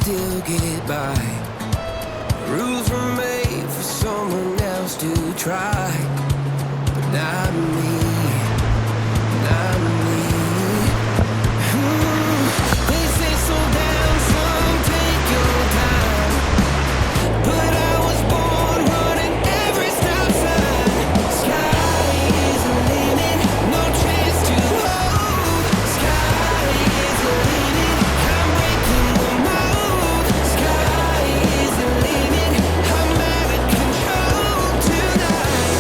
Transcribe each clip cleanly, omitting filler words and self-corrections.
still get by. Rules were made for someone else to try, but not me, not me. They say slow down, son, take your time, but I was born running every stop sign. Sky is the limit, no chance to hold. Sky is the limit, I'm breaking the mold. Sky is the limit, I'm out of control tonight.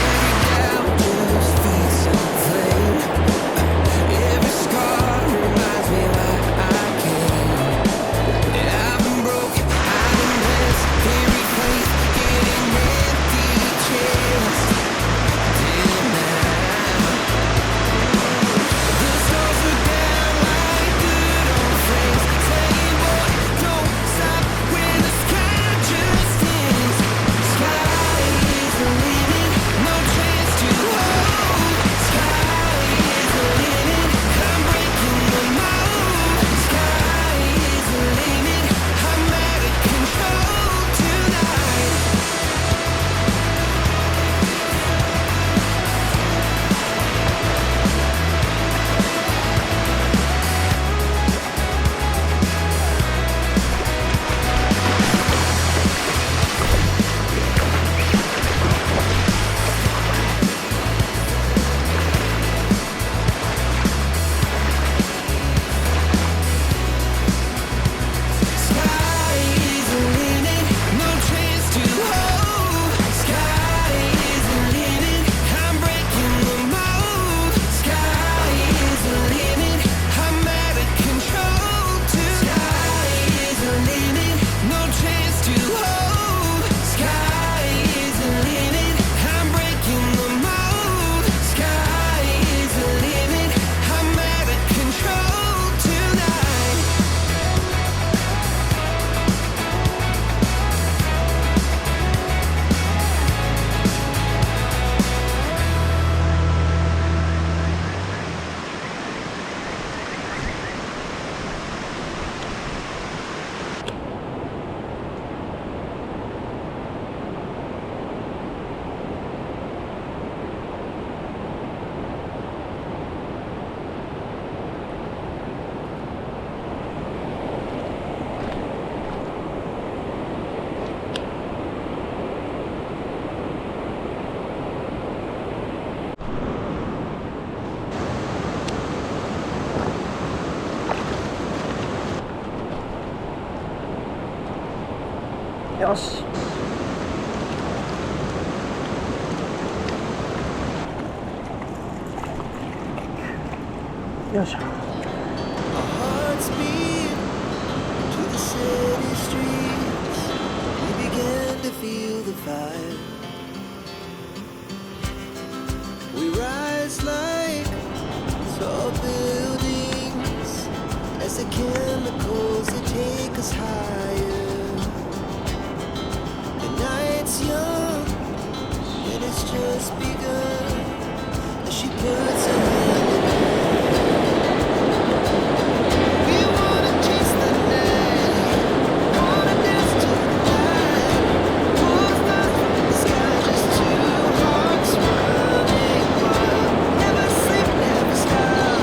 Every doubt just feeds some flame. Every scar reminds me why I came. And I've been broke, I've been blessed, buried faith, getting empty chest. Till now, the stars are down like good old friends, saying, boy, don't stop when the sky just ends. Sky is the limit, no chance to hold. Sky is the limit, I'm breaking the mold. Sky is the limit, I'm out of control tonight. Sky is the limit, no chance to hold. Sky is the limit, I'm breaking the mold. Sky is the limit, I'm out of control tonight. Sky is the limit, no chance to hold. Sky is the limit, I'm breaking the mold. Sky is the limit, I'm out of control tonight.よし。よいしょ。 Our hearts beat to the city streets. We began to feel the fire. We rise like tall buildings as the chemicals they take us higher. The night's young and it's just begun as she puts her hand in we wanna chase the night, wanna dance to the light. Pull stars from the sky, just two hearts running wild. Never sleep, never stop.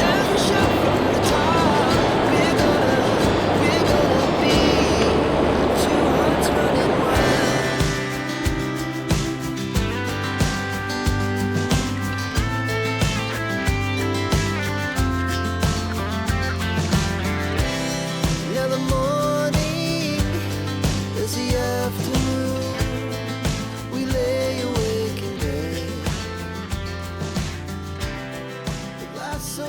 Never shout from the top. We're gonna be two hearts running wild. Now the morning is the afternoon. We lay awake in bed. But life's so